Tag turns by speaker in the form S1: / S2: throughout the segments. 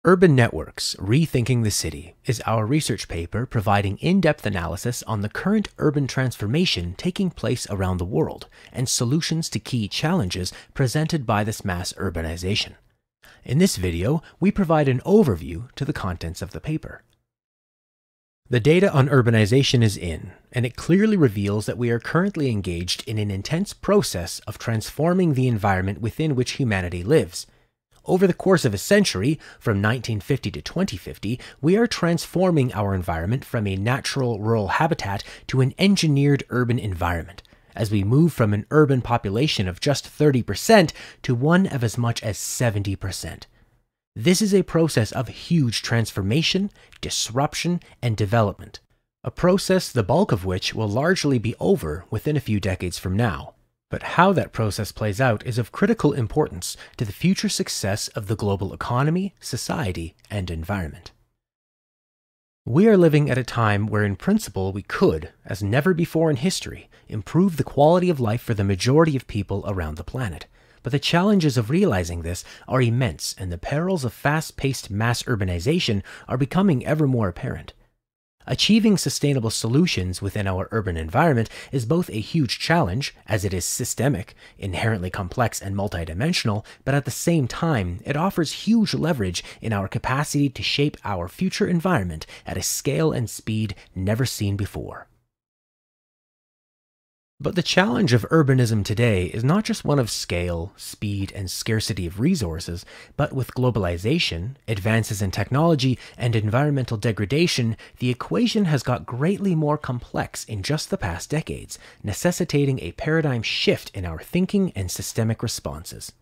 S1: Urban Networks, Rethinking the City is our research paper providing in-depth analysis on the current urban transformation taking place around the world and solutions to key challenges presented by this mass urbanization. In this video, we provide an overview to the contents of the paper. The data on urbanization is in, and it clearly reveals that we are currently engaged in an intense process of transforming the environment within which humanity lives. Over the course of a century, from 1950 to 2050, we are transforming our environment from a natural rural habitat to an engineered urban environment, as we move from an urban population of just 30% to one of as much as 70%. This is a process of huge transformation, disruption, and development, a process the bulk of which will largely be over within a few decades from now. But how that process plays out is of critical importance to the future success of the global economy, society, and environment. We are living at a time where in principle we could, as never before in history, improve the quality of life for the majority of people around the planet. But the challenges of realizing this are immense, and the perils of fast-paced mass urbanization are becoming ever more apparent. Achieving sustainable solutions within our urban environment is both a huge challenge, as it is systemic, inherently complex and multidimensional, but at the same time, it offers huge leverage in our capacity to shape our future environment at a scale and speed never seen before. But the challenge of urbanism today is not just one of scale, speed, and scarcity of resources, but with globalization, advances in technology, and environmental degradation, the equation has got greatly more complex in just the past decades, necessitating a paradigm shift in our thinking and systemic responses.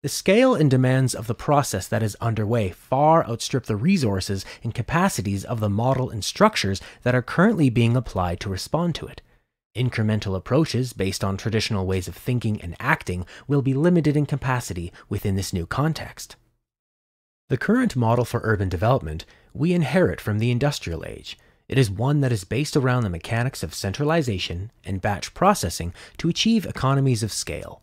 S1: The scale and demands of the process that is underway far outstrip the resources and capacities of the model and structures that are currently being applied to respond to it. Incremental approaches based on traditional ways of thinking and acting will be limited in capacity within this new context. The current model for urban development we inherit from the industrial age. It is one that is based around the mechanics of centralization and batch processing to achieve economies of scale.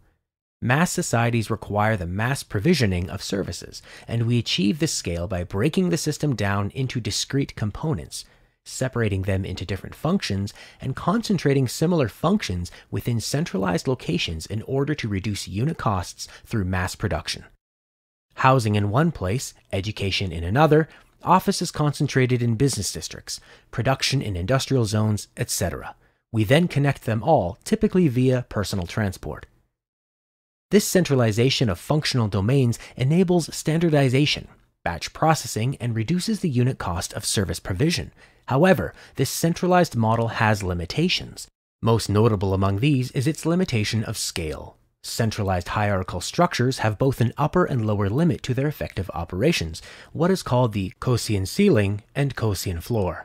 S1: Mass societies require the mass provisioning of services, and we achieve this scale by breaking the system down into discrete components, separating them into different functions, and concentrating similar functions within centralized locations in order to reduce unit costs through mass production. Housing in one place, education in another, offices concentrated in business districts, production in industrial zones, etc. We then connect them all, typically via personal transport. This centralization of functional domains enables standardization, batch processing, and reduces the unit cost of service provision. However, this centralized model has limitations. Most notable among these is its limitation of scale. Centralized hierarchical structures have both an upper and lower limit to their effective operations, what is called the Gaussian ceiling and Gaussian floor.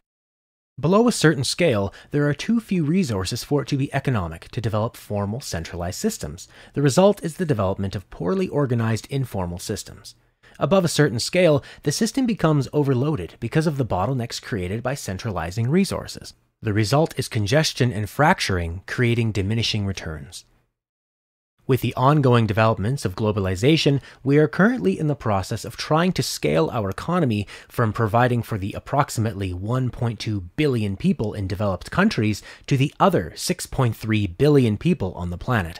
S1: Below a certain scale, there are too few resources for it to be economic to develop formal centralized systems. The result is the development of poorly organized informal systems. Above a certain scale, the system becomes overloaded because of the bottlenecks created by centralizing resources. The result is congestion and fracturing, creating diminishing returns. With the ongoing developments of globalization, we are currently in the process of trying to scale our economy from providing for the approximately 1.2 billion people in developed countries to the other 6.3 billion people on the planet.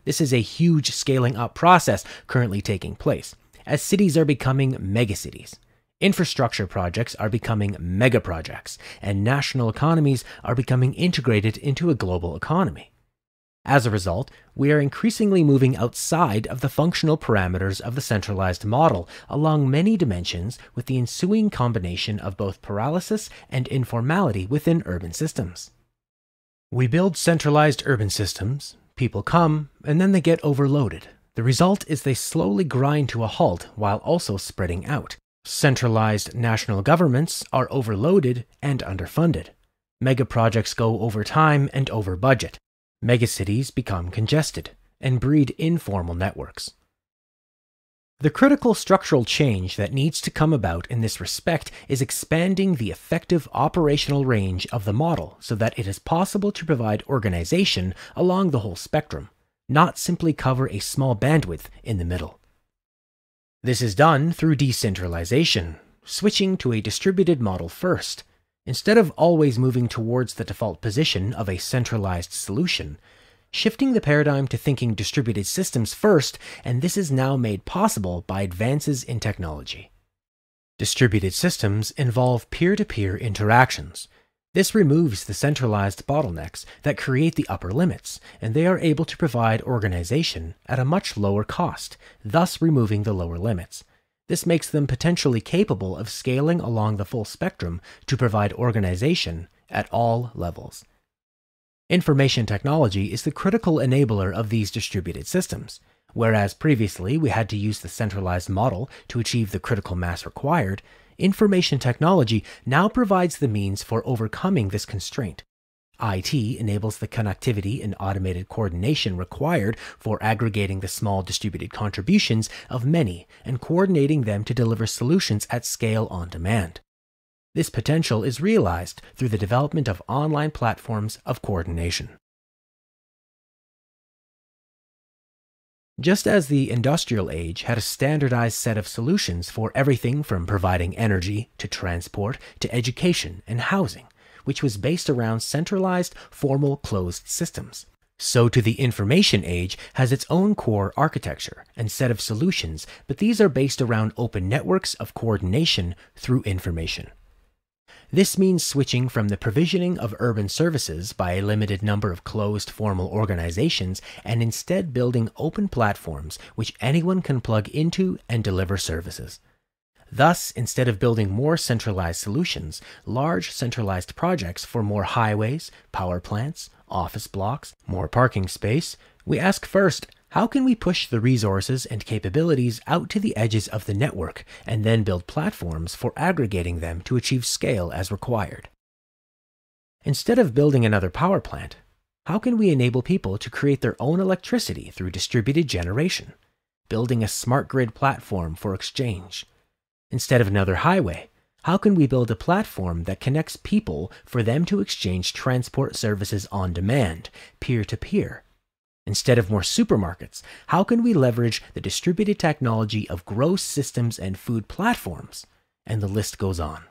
S1: This is a huge scaling up process currently taking place, as cities are becoming megacities. Infrastructure projects are becoming megaprojects, and national economies are becoming integrated into a global economy. As a result, we are increasingly moving outside of the functional parameters of the centralized model along many dimensions, with the ensuing combination of both paralysis and informality within urban systems. We build centralized urban systems, people come, and then they get overloaded. The result is they slowly grind to a halt while also spreading out. Centralized national governments are overloaded and underfunded. Megaprojects go over time and over budget. Megacities become congested and breed informal networks. The critical structural change that needs to come about in this respect is expanding the effective operational range of the model so that it is possible to provide organization along the whole spectrum, not simply cover a small bandwidth in the middle. This is done through decentralization, switching to a distributed model first. Instead of always moving towards the default position of a centralized solution, shifting the paradigm to thinking distributed systems first, and this is now made possible by advances in technology. Distributed systems involve peer-to-peer interactions. This removes the centralized bottlenecks that create the upper limits, and they are able to provide organization at a much lower cost, thus removing the lower limits. This makes them potentially capable of scaling along the full spectrum to provide organization at all levels. Information technology is the critical enabler of these distributed systems. Whereas previously we had to use the centralized model to achieve the critical mass required, information technology now provides the means for overcoming this constraint. IT enables the connectivity and automated coordination required for aggregating the small distributed contributions of many and coordinating them to deliver solutions at scale on demand. This potential is realized through the development of online platforms of coordination. Just as the industrial age had a standardized set of solutions for everything from providing energy to transport to education and housing, which was based around centralized, formal, closed systems, so too the information age has its own core architecture and set of solutions, but these are based around open networks of coordination through information. This means switching from the provisioning of urban services by a limited number of closed formal organizations and instead building open platforms which anyone can plug into and deliver services. Thus, instead of building more centralized solutions, large centralized projects for more highways, power plants, office blocks, more parking space, we ask first, how can we push the resources and capabilities out to the edges of the network and then build platforms for aggregating them to achieve scale as required? Instead of building another power plant, how can we enable people to create their own electricity through distributed generation, building a smart grid platform for exchange? Instead of another highway, how can we build a platform that connects people for them to exchange transport services on demand, peer-to-peer? Instead of more supermarkets, how can we leverage the distributed technology of gross systems and food platforms? And the list goes on.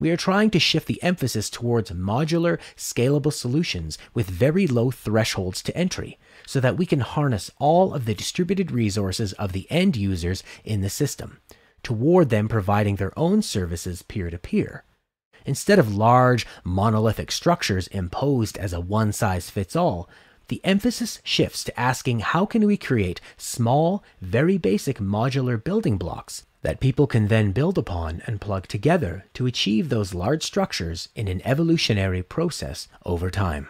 S1: We are trying to shift the emphasis towards modular, scalable solutions with very low thresholds to entry, so that we can harness all of the distributed resources of the end users in the system, toward them providing their own services peer-to-peer. Instead of large, monolithic structures imposed as a one-size-fits-all, the emphasis shifts to asking how can we create small, very basic modular building blocks that people can then build upon and plug together to achieve those large structures in an evolutionary process over time.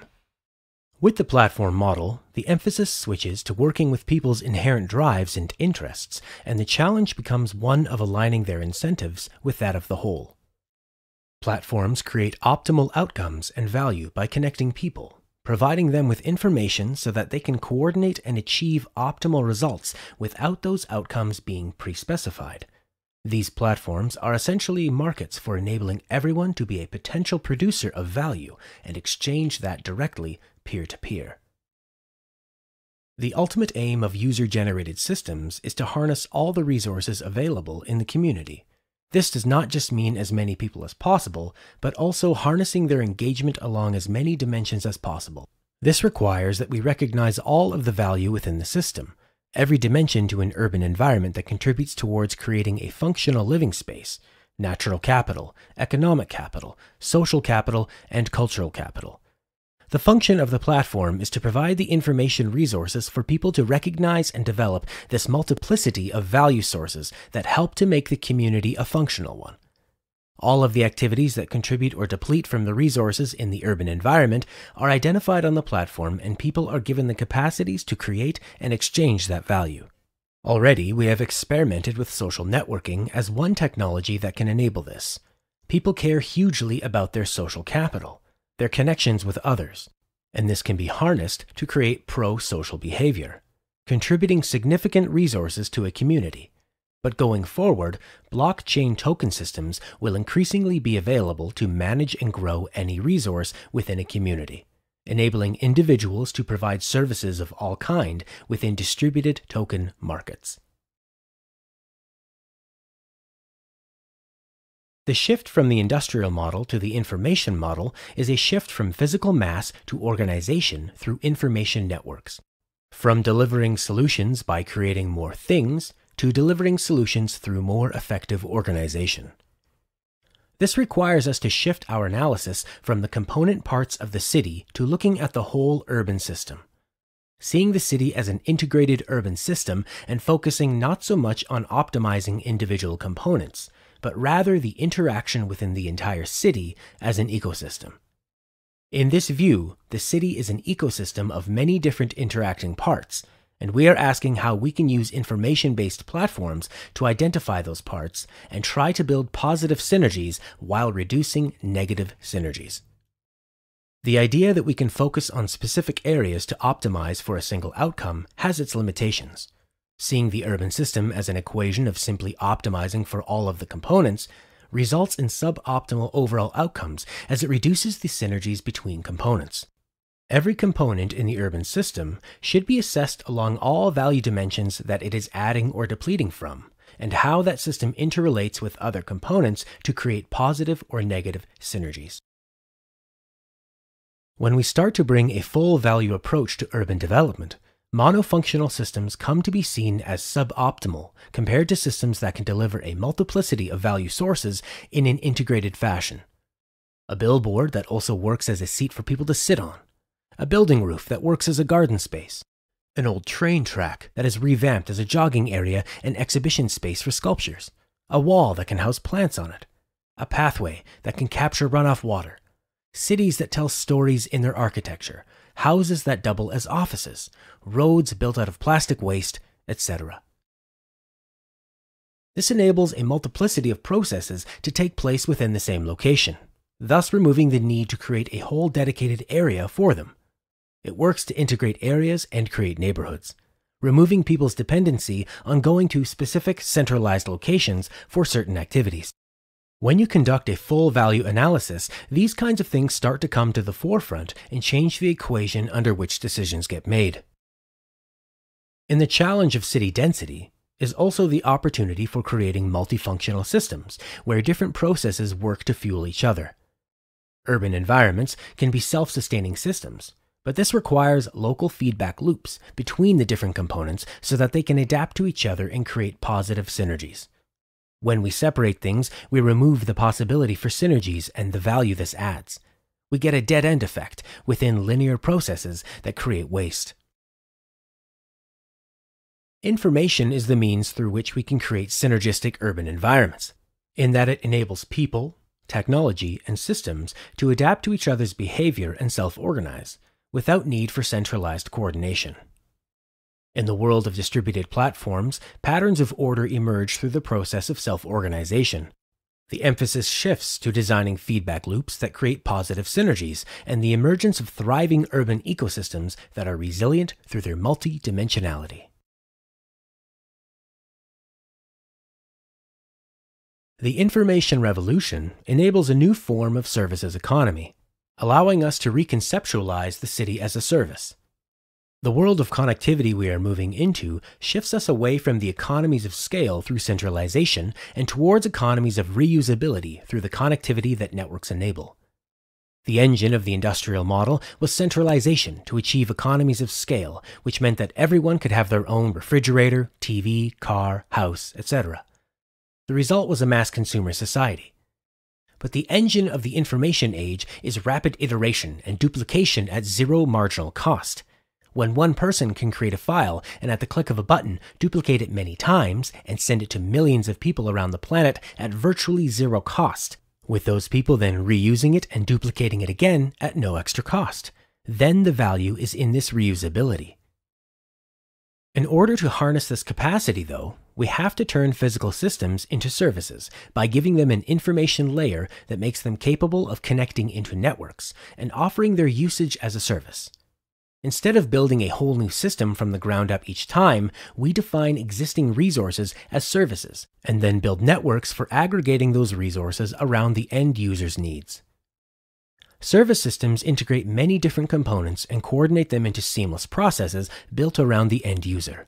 S1: With the platform model, the emphasis switches to working with people's inherent drives and interests, and the challenge becomes one of aligning their incentives with that of the whole. Platforms create optimal outcomes and value by connecting people, providing them with information so that they can coordinate and achieve optimal results without those outcomes being pre-specified. These platforms are essentially markets for enabling everyone to be a potential producer of value and exchange that directly peer-to-peer. The ultimate aim of user-generated systems is to harness all the resources available in the community. This does not just mean as many people as possible, but also harnessing their engagement along as many dimensions as possible. This requires that we recognize all of the value within the system, every dimension to an urban environment that contributes towards creating a functional living space, natural capital, economic capital, social capital, and cultural capital. The function of the platform is to provide the information resources for people to recognize and develop this multiplicity of value sources that help to make the community a functional one. All of the activities that contribute or deplete from the resources in the urban environment are identified on the platform, and people are given the capacities to create and exchange that value. Already, we have experimented with social networking as one technology that can enable this. People care hugely about their social capital, their connections with others, and this can be harnessed to create pro-social behavior, contributing significant resources to a community. But going forward, blockchain token systems will increasingly be available to manage and grow any resource within a community, enabling individuals to provide services of all kind within distributed token markets. The shift from the industrial model to the information model is a shift from physical mass to organization through information networks. From delivering solutions by creating more things to delivering solutions through more effective organization. This requires us to shift our analysis from the component parts of the city to looking at the whole urban system. Seeing the city as an integrated urban system and focusing not so much on optimizing individual components, but rather the interaction within the entire city as an ecosystem. In this view, the city is an ecosystem of many different interacting parts, and we are asking how we can use information-based platforms to identify those parts and try to build positive synergies while reducing negative synergies. The idea that we can focus on specific areas to optimize for a single outcome has its limitations. Seeing the urban system as an equation of simply optimizing for all of the components results in suboptimal overall outcomes as it reduces the synergies between components. Every component in the urban system should be assessed along all value dimensions that it is adding or depleting from, and how that system interrelates with other components to create positive or negative synergies. When we start to bring a full value approach to urban development, monofunctional systems come to be seen as suboptimal compared to systems that can deliver a multiplicity of value sources in an integrated fashion. A billboard that also works as a seat for people to sit on. A building roof that works as a garden space. An old train track that is revamped as a jogging area and exhibition space for sculptures. A wall that can house plants on it. A pathway that can capture runoff water. Cities that tell stories in their architecture. Houses that double as offices. Roads built out of plastic waste, etc. This enables a multiplicity of processes to take place within the same location, thus removing the need to create a whole dedicated area for them. It works to integrate areas and create neighborhoods, removing people's dependency on going to specific centralized locations for certain activities. When you conduct a full value analysis, these kinds of things start to come to the forefront and change the equation under which decisions get made. In the challenge of city density is also the opportunity for creating multifunctional systems where different processes work to fuel each other. Urban environments can be self-sustaining systems, but this requires local feedback loops between the different components so that they can adapt to each other and create positive synergies. When we separate things, we remove the possibility for synergies and the value this adds. We get a dead-end effect within linear processes that create waste. Information is the means through which we can create synergistic urban environments, in that it enables people, technology, and systems to adapt to each other's behavior and self-organize, without need for centralized coordination. In the world of distributed platforms, patterns of order emerge through the process of self-organization. The emphasis shifts to designing feedback loops that create positive synergies and the emergence of thriving urban ecosystems that are resilient through their multi-dimensionality. The information revolution enables a new form of services economy, allowing us to reconceptualize the city as a service. The world of connectivity we are moving into shifts us away from the economies of scale through centralization and towards economies of reusability through the connectivity that networks enable. The engine of the industrial model was centralization to achieve economies of scale, which meant that everyone could have their own refrigerator, TV, car, house, etc. The result was a mass consumer society. But the engine of the information age is rapid iteration and duplication at zero marginal cost. When one person can create a file and at the click of a button duplicate it many times and send it to millions of people around the planet at virtually zero cost, with those people then reusing it and duplicating it again at no extra cost, then the value is in this reusability. In order to harness this capacity, though, we have to turn physical systems into services by giving them an information layer that makes them capable of connecting into networks and offering their usage as a service. Instead of building a whole new system from the ground up each time, we define existing resources as services, and then build networks for aggregating those resources around the end user's needs. Service systems integrate many different components and coordinate them into seamless processes built around the end user.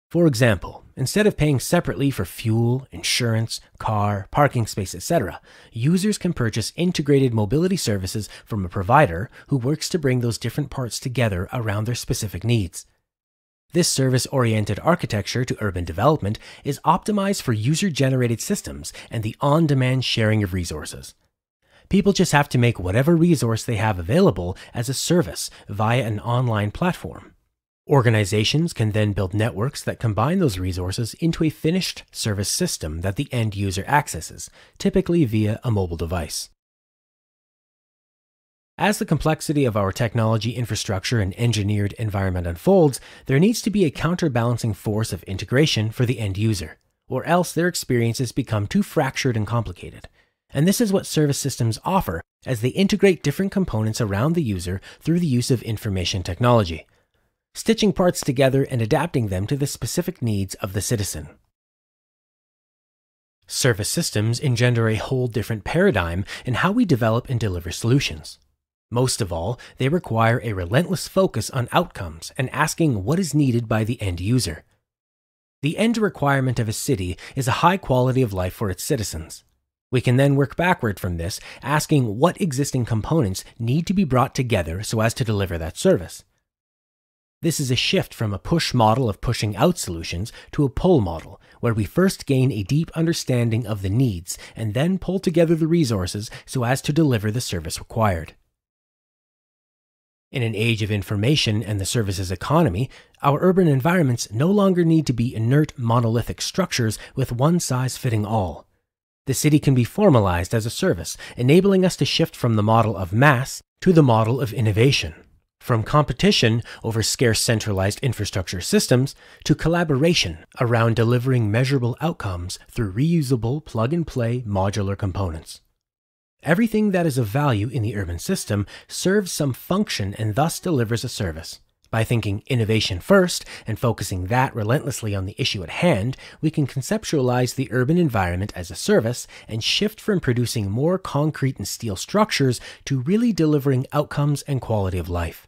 S1: For example, instead of paying separately for fuel, insurance, car, parking space, etc., users can purchase integrated mobility services from a provider who works to bring those different parts together around their specific needs. This service-oriented architecture to urban development is optimized for user-generated systems and the on-demand sharing of resources. People just have to make whatever resource they have available as a service via an online platform. Organizations can then build networks that combine those resources into a finished service system that the end user accesses, typically via a mobile device. As the complexity of our technology infrastructure and engineered environment unfolds, there needs to be a counterbalancing force of integration for the end user, or else their experiences become too fractured and complicated. And this is what service systems offer as they integrate different components around the user through the use of information technology, stitching parts together and adapting them to the specific needs of the citizen. Service systems engender a whole different paradigm in how we develop and deliver solutions. Most of all, they require a relentless focus on outcomes and asking what is needed by the end user. The end requirement of a city is a high quality of life for its citizens. We can then work backward from this, asking what existing components need to be brought together so as to deliver that service. This is a shift from a push model of pushing out solutions to a pull model, where we first gain a deep understanding of the needs and then pull together the resources so as to deliver the service required. In an age of information and the services economy, our urban environments no longer need to be inert monolithic structures with one size fitting all. The city can be formalized as a service, enabling us to shift from the model of mass to the model of innovation. From competition over scarce centralized infrastructure systems to collaboration around delivering measurable outcomes through reusable plug-and-play modular components. Everything that is of value in the urban system serves some function and thus delivers a service. By thinking innovation first and focusing that relentlessly on the issue at hand, we can conceptualize the urban environment as a service and shift from producing more concrete and steel structures to really delivering outcomes and quality of life.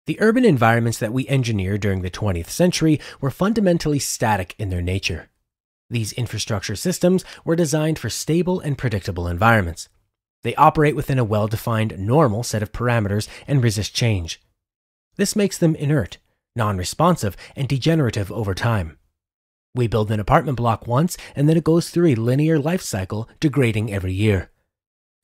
S1: The urban environments that we engineered during the 20th century were fundamentally static in their nature. These infrastructure systems were designed for stable and predictable environments. They operate within a well-defined normal set of parameters and resist change. This makes them inert, non-responsive, and degenerative over time. We build an apartment block once and then it goes through a linear life cycle, degrading every year.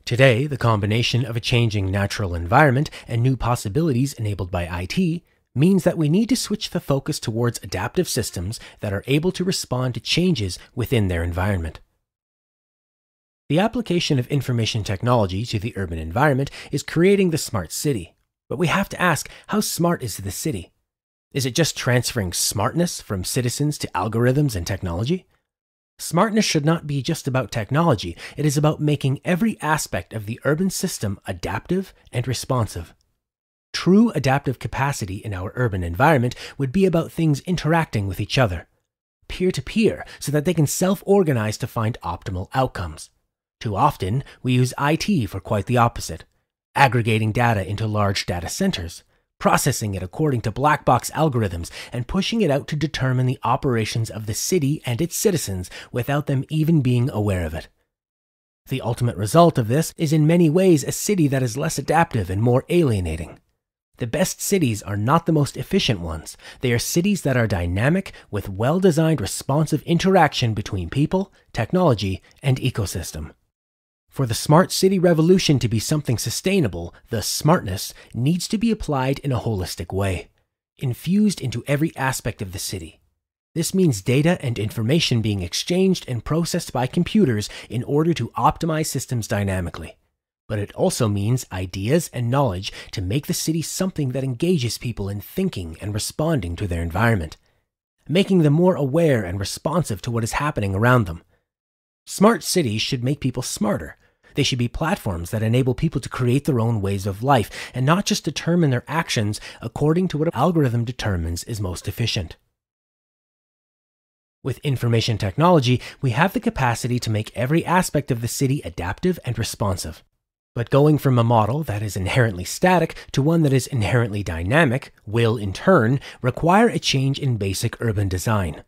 S1: Today, the combination of a changing natural environment and new possibilities enabled by IT means that we need to switch the focus towards adaptive systems that are able to respond to changes within their environment. The application of information technology to the urban environment is creating the smart city. But we have to ask, how smart is the city? Is it just transferring smartness from citizens to algorithms and technology? Smartness should not be just about technology. It is about making every aspect of the urban system adaptive and responsive. True adaptive capacity in our urban environment would be about things interacting with each other, peer-to-peer, so that they can self-organize to find optimal outcomes. Too often, we use IT for quite the opposite, aggregating data into large data centers, processing it according to black box algorithms, and pushing it out to determine the operations of the city and its citizens without them even being aware of it. The ultimate result of this is in many ways a city that is less adaptive and more alienating. The best cities are not the most efficient ones. They are cities that are dynamic with well-designed responsive interaction between people, technology, and ecosystem. For the smart city revolution to be something sustainable, the smartness needs to be applied in a holistic way, infused into every aspect of the city. This means data and information being exchanged and processed by computers in order to optimize systems dynamically. But it also means ideas and knowledge to make the city something that engages people in thinking and responding to their environment, making them more aware and responsive to what is happening around them. Smart cities should make people smarter. They should be platforms that enable people to create their own ways of life and not just determine their actions according to what an algorithm determines is most efficient. With information technology, we have the capacity to make every aspect of the city adaptive and responsive. But going from a model that is inherently static to one that is inherently dynamic will, in turn, require a change in basic urban design.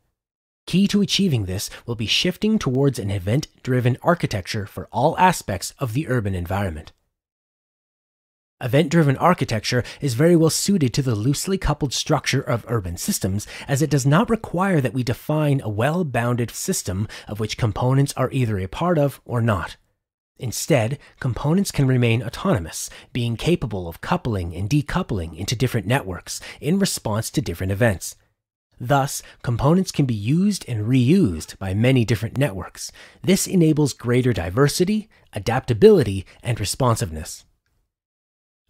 S1: Key to achieving this will be shifting towards an event-driven architecture for all aspects of the urban environment. Event-driven architecture is very well suited to the loosely coupled structure of urban systems, as it does not require that we define a well-bounded system of which components are either a part of or not. Instead, components can remain autonomous, being capable of coupling and decoupling into different networks in response to different events. Thus, components can be used and reused by many different networks. This enables greater diversity, adaptability, and responsiveness.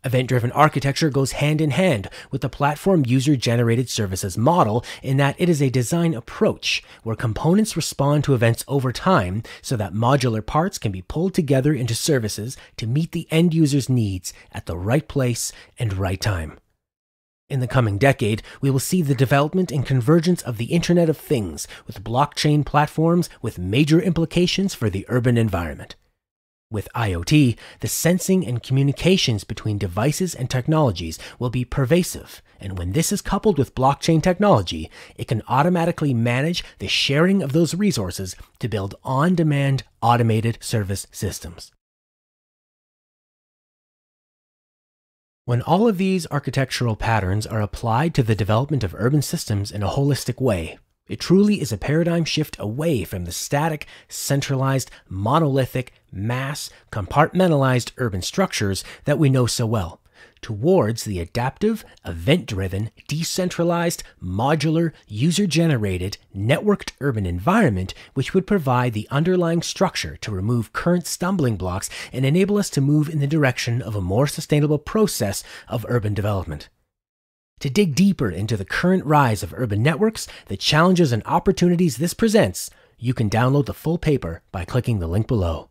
S1: Event-driven architecture goes hand in hand with the platform user-generated services model in that it is a design approach where components respond to events over time so that modular parts can be pulled together into services to meet the end user's needs at the right place and right time. In the coming decade, we will see the development and convergence of the Internet of Things with blockchain platforms with major implications for the urban environment. With IoT, the sensing and communications between devices and technologies will be pervasive, and when this is coupled with blockchain technology, it can automatically manage the sharing of those resources to build on-demand automated service systems. When all of these architectural patterns are applied to the development of urban systems in a holistic way, it truly is a paradigm shift away from the static, centralized, monolithic, mass, compartmentalized urban structures that we know so well, towards the adaptive, event-driven, decentralized, modular, user-generated, networked urban environment which would provide the underlying structure to remove current stumbling blocks and enable us to move in the direction of a more sustainable process of urban development. To dig deeper into the current rise of urban networks, the challenges and opportunities this presents, you can download the full paper by clicking the link below.